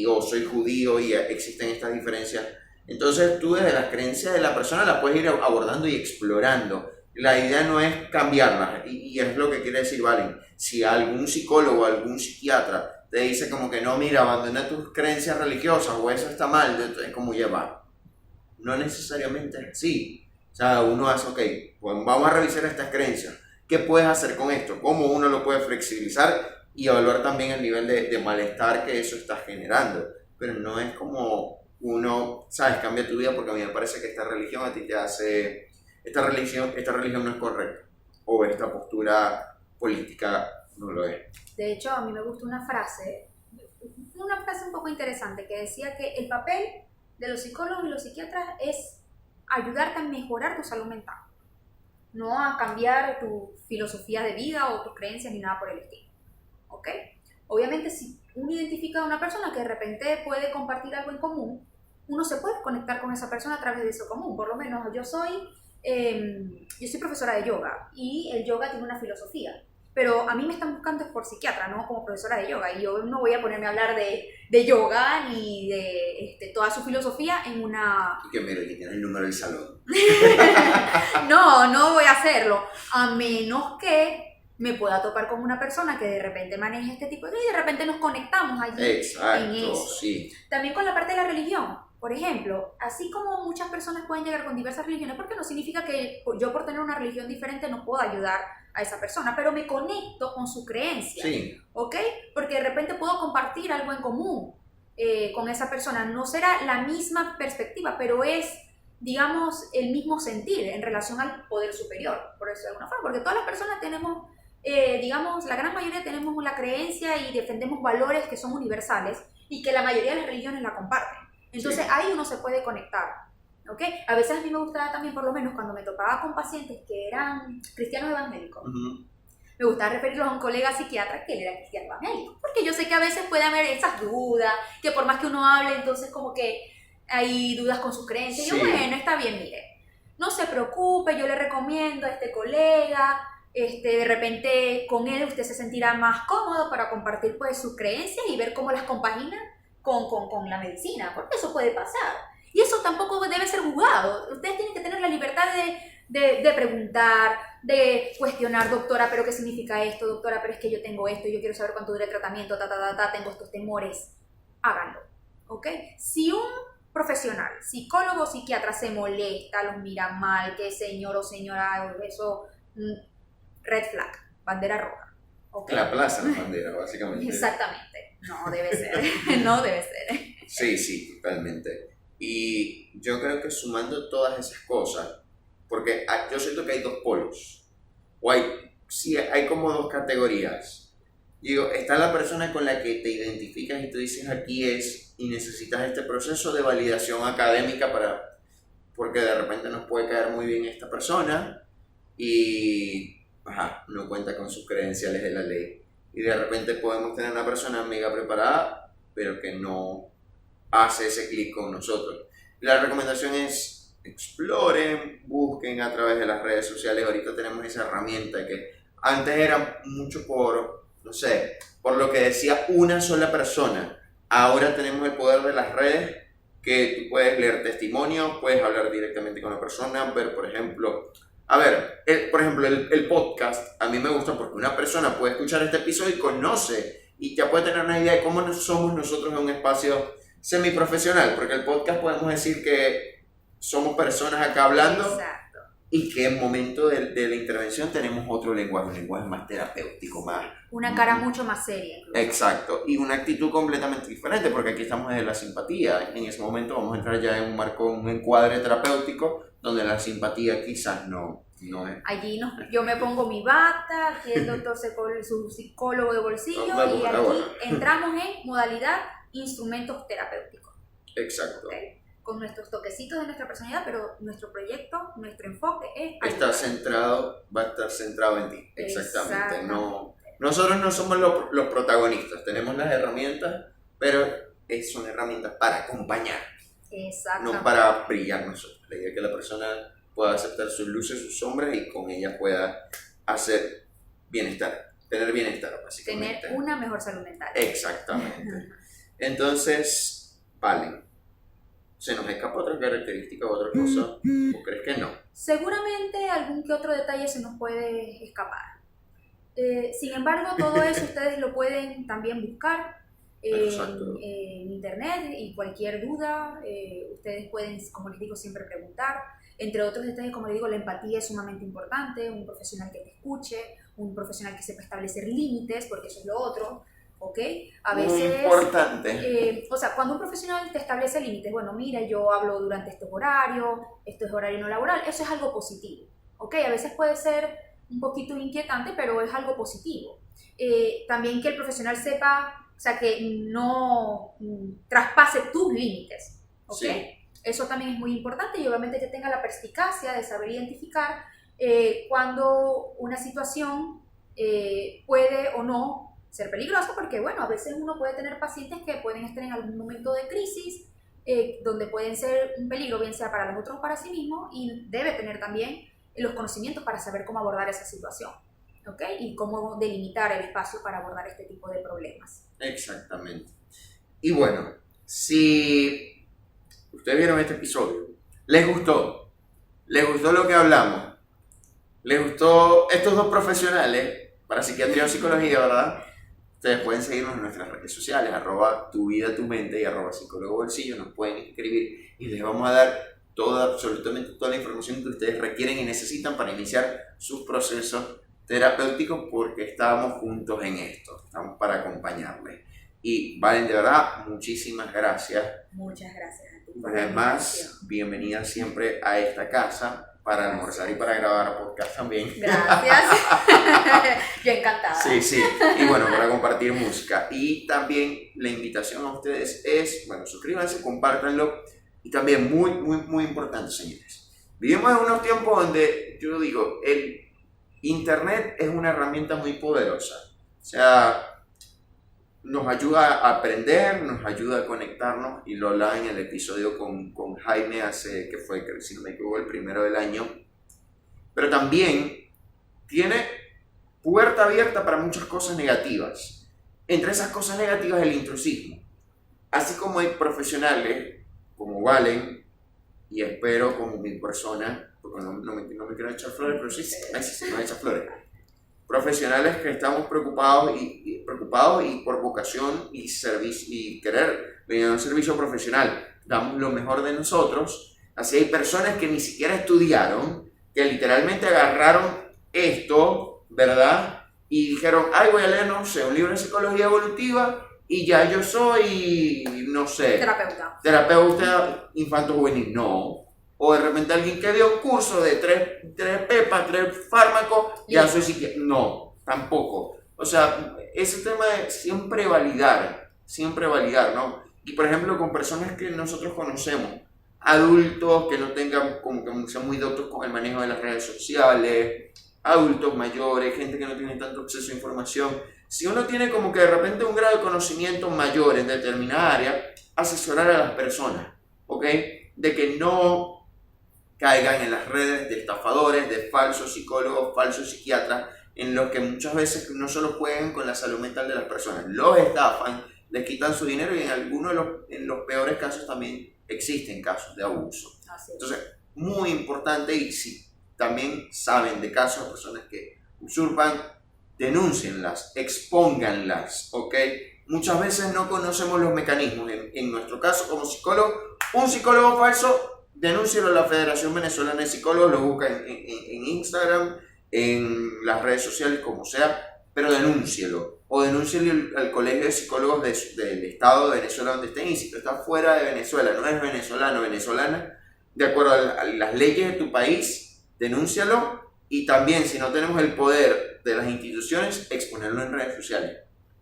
o soy judío y existen estas diferencias. Entonces tú desde las creencias de la persona las puedes ir abordando y explorando. La idea no es cambiarlas, y es lo que quiere decir Valen. Si algún psicólogo o algún psiquiatra te dice como que no, mira, abandona tus creencias religiosas o eso está mal, entonces como lleva. No necesariamente es así. O sea, uno hace, ok, pues vamos a revisar estas creencias. ¿Qué puedes hacer con esto? ¿Cómo uno lo puede flexibilizar? Y evaluar también el nivel de malestar que eso está generando. Pero no es como uno, sabes, cambia tu vida porque a mí me parece que esta religión a ti te hace... Esta religión no es correcta, o esta postura política no lo es. De hecho, a mí me gustó una frase un poco interesante que decía que el papel de los psicólogos y los psiquiatras es ayudarte a mejorar tu salud mental, no a cambiar tu filosofía de vida o tus creencias ni nada por el estilo. ¿Ok? Obviamente, si uno identifica a una persona que de repente puede compartir algo en común, uno se puede conectar con esa persona a través de eso común. Por lo menos yo soy profesora de yoga y el yoga tiene una filosofía, pero a mí me están buscando es por psiquiatra, no como profesora de yoga, y yo no voy a ponerme a hablar de yoga ni de toda su filosofía en una... Y que mira, aquí tienes el número del salón. no voy a hacerlo, a menos que me pueda topar con una persona que de repente maneje este tipo de cosas y de repente nos conectamos allí. Exacto, en eso. Sí. También con la parte de la religión. Por ejemplo, así como muchas personas pueden llegar con diversas religiones, porque no significa que yo por tener una religión diferente no pueda ayudar a esa persona, pero me conecto con su creencia, Sí. ¿ok? Porque de repente puedo compartir algo en común con esa persona. No será la misma perspectiva, pero es, digamos, el mismo sentir en relación al poder superior, por eso de alguna forma, porque todas las personas tenemos, digamos, la gran mayoría tenemos la creencia y defendemos valores que son universales y que la mayoría de las religiones la comparten. Entonces ahí uno se puede conectar. ¿Ok? A veces a mí me gustaba también, por lo menos cuando me topaba con pacientes que eran cristianos evangélicos, me gustaba referirlos a un colega psiquiatra que él era cristiano evangélico, porque yo sé que a veces puede haber esas dudas, que por más que uno hable, entonces como que hay dudas con sus creencias. Sí. Y yo, bueno, está bien, mire, no se preocupe, yo le recomiendo a este colega, de repente con él usted se sentirá más cómodo para compartir pues sus creencias y ver cómo las compagina con la medicina, porque eso puede pasar. Y eso tampoco debe ser juzgado. Ustedes tienen que tener la libertad de preguntar, de cuestionar, doctora, pero ¿qué significa esto? Doctora, pero es que yo tengo esto, yo quiero saber cuánto dura el tratamiento, tengo estos temores. Háganlo, ¿ok? Si un profesional, psicólogo o psiquiatra se molesta, los mira mal, que señor o señora, eso, red flag, bandera roja. ¿Okay? La plaza de la bandera, básicamente. Exactamente. No debe ser. No debe ser. Sí, totalmente. Y yo creo que sumando todas esas cosas, porque yo siento que hay dos polos, o hay como dos categorías. Digo, está la persona con la que te identificas y tú dices aquí es, y necesitas este proceso de validación académica porque de repente nos puede caer muy bien esta persona y no cuenta con sus credenciales de la ley. Y de repente podemos tener una persona mega preparada, pero que no hace ese clic con nosotros. La recomendación es exploren, busquen a través de las redes sociales. Ahorita tenemos esa herramienta que antes era mucho por lo que decía una sola persona. Ahora tenemos el poder de las redes, que tú puedes leer testimonios, puedes hablar directamente con la persona, ver, por ejemplo, el podcast a mí me gusta porque una persona puede escuchar este episodio y conoce y ya puede tener una idea de cómo somos nosotros en un espacio semiprofesional, porque el podcast podemos decir que somos personas acá hablando. Exacto. Y que en momento de la intervención tenemos otro lenguaje, un lenguaje más terapéutico, una cara mucho más seria. Incluso. Exacto, y una actitud completamente diferente, porque aquí estamos desde la simpatía. En ese momento vamos a entrar ya en un encuadre terapéutico, donde la simpatía quizás no es. Allí yo me pongo mi bata, aquí el doctor su psicólogo de bolsillo, y aquí entramos en modalidad instrumentos terapéuticos. Exacto. ¿Okay? Con nuestros toquecitos de nuestra personalidad, pero nuestro proyecto, nuestro enfoque es... va a estar centrado en ti, exactamente. No, nosotros no somos los protagonistas, tenemos las herramientas, pero son herramientas para acompañar, no para brillar nosotros. La idea es que la persona pueda aceptar sus luces, sus sombras y con ellas pueda hacer bienestar, tener bienestar básicamente. Tener una mejor salud mental. Exactamente. Entonces, vale. ¿Se nos escapa otra característica o otra cosa? ¿O crees que no? Seguramente algún que otro detalle se nos puede escapar. Sin embargo, todo eso ustedes lo pueden también buscar en internet, y cualquier duda, ustedes pueden, como les digo, siempre preguntar. Entre otros detalles, como les digo, la empatía es sumamente importante, un profesional que te escuche, un profesional que sepa establecer límites, porque eso es lo otro. ¿Ok? A veces, muy importante. Cuando un profesional te establece límites, bueno, mira, yo hablo durante estos horarios, esto es horario no laboral, eso es algo positivo. ¿Ok? A veces puede ser un poquito inquietante, pero es algo positivo. También que el profesional sepa, que no traspase tus límites. ¿Ok? Sí. Eso también es muy importante, y obviamente que tenga la perspicacia de saber identificar cuando una situación puede o no ser peligroso, porque bueno, a veces uno puede tener pacientes que pueden estar en algún momento de crisis, donde pueden ser un peligro, bien sea para los otros o para sí mismo, y debe tener también los conocimientos para saber cómo abordar esa situación, ¿ok? Y cómo delimitar el espacio para abordar este tipo de problemas. Exactamente. Y bueno, si ustedes vieron este episodio, les gustó lo que hablamos, les gustó estos dos profesionales para psiquiatría o psicología, ¿verdad? Ustedes pueden seguirnos en nuestras redes sociales, @tuvidaTumente y @psicólogobolsillo. Nos pueden escribir y les vamos a dar absolutamente toda la información que ustedes requieren y necesitan para iniciar sus procesos terapéuticos, porque estábamos juntos en esto, estamos para acompañarles. Y Valen, de verdad, muchísimas gracias. Muchas gracias a ti. Además, bienvenida siempre a esta casa, para almorzar y para grabar podcast también. Gracias. Yo encantada. Sí. Y bueno, para compartir música. Y también la invitación a ustedes es, suscríbanse, compártanlo Y también muy importante, señores. Vivimos en unos tiempos donde, yo digo, el Internet es una herramienta muy poderosa. O sea, nos ayuda a aprender, nos ayuda a conectarnos, y lo hablaba en el episodio con Jaime que fue, si no me equivoco, el primero del año. Pero también tiene puerta abierta para muchas cosas negativas. Entre esas cosas negativas, el intrusismo. Así como hay profesionales como Valen, y espero como mi persona, porque no me quiero echar flores, pero sí me echar flores. Profesionales que estamos preocupados y por vocación y servicio y querer venir a un servicio profesional, damos lo mejor de nosotros. Así hay personas que ni siquiera estudiaron, que literalmente agarraron esto, ¿verdad? Y dijeron, ay, voy a leer, no sé, un libro de psicología evolutiva y ya yo soy, no sé, terapeuta infanto-juvenil. No. O de repente alguien que dio un curso de tres pepas, 3 fármacos, ya soy psiquiatra. No, tampoco. O sea, ese tema de siempre validar, ¿no? Y por ejemplo, con personas que nosotros conocemos, adultos que no tengan, como que sean muy doctos con el manejo de las redes sociales, adultos mayores, gente que no tiene tanto acceso a información. Si uno tiene como que de repente un grado de conocimiento mayor en determinada área, asesorar a las personas, ¿ok? De que no caigan en las redes de estafadores, de falsos psicólogos, falsos psiquiatras, en los que muchas veces no solo juegan con la salud mental de las personas, los estafan, les quitan su dinero, y en los peores casos también existen casos de abuso. Entonces, muy importante, y si también saben de casos de personas que usurpan, denúncienlas, expónganlas, ¿ok? Muchas veces no conocemos los mecanismos. En nuestro caso, como psicólogo, un psicólogo falso, denúncielo a la Federación Venezolana de Psicólogos, lo busca en Instagram, en las redes sociales, como sea, pero denúncielo. O denúncielo al Colegio de Psicólogos del Estado de Venezuela donde estén, y si tú estás fuera de Venezuela, no eres venezolano o venezolana, de acuerdo a las leyes de tu país, denúncialo. Y también, si no tenemos el poder de las instituciones, exponerlo en redes sociales,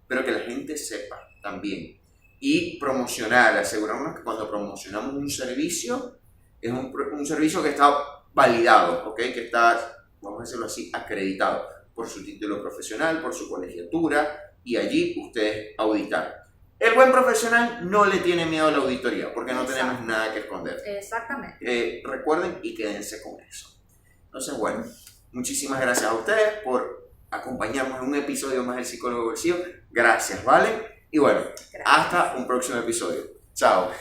pero que la gente sepa también. Y promocionar, asegurarnos que cuando promocionamos un servicio, es un servicio que está validado, ¿ok? Que está, vamos a decirlo así, acreditado por su título profesional, por su colegiatura, y allí ustedes auditan. El buen profesional no le tiene miedo a la auditoría, porque no tenemos nada que esconder. Exactamente. Recuerden y quédense con eso. Entonces, bueno, muchísimas gracias a ustedes por acompañarnos en un episodio más del Psicólogo Bolsillo. Gracias, ¿vale? Y bueno, hasta un próximo episodio. Chao.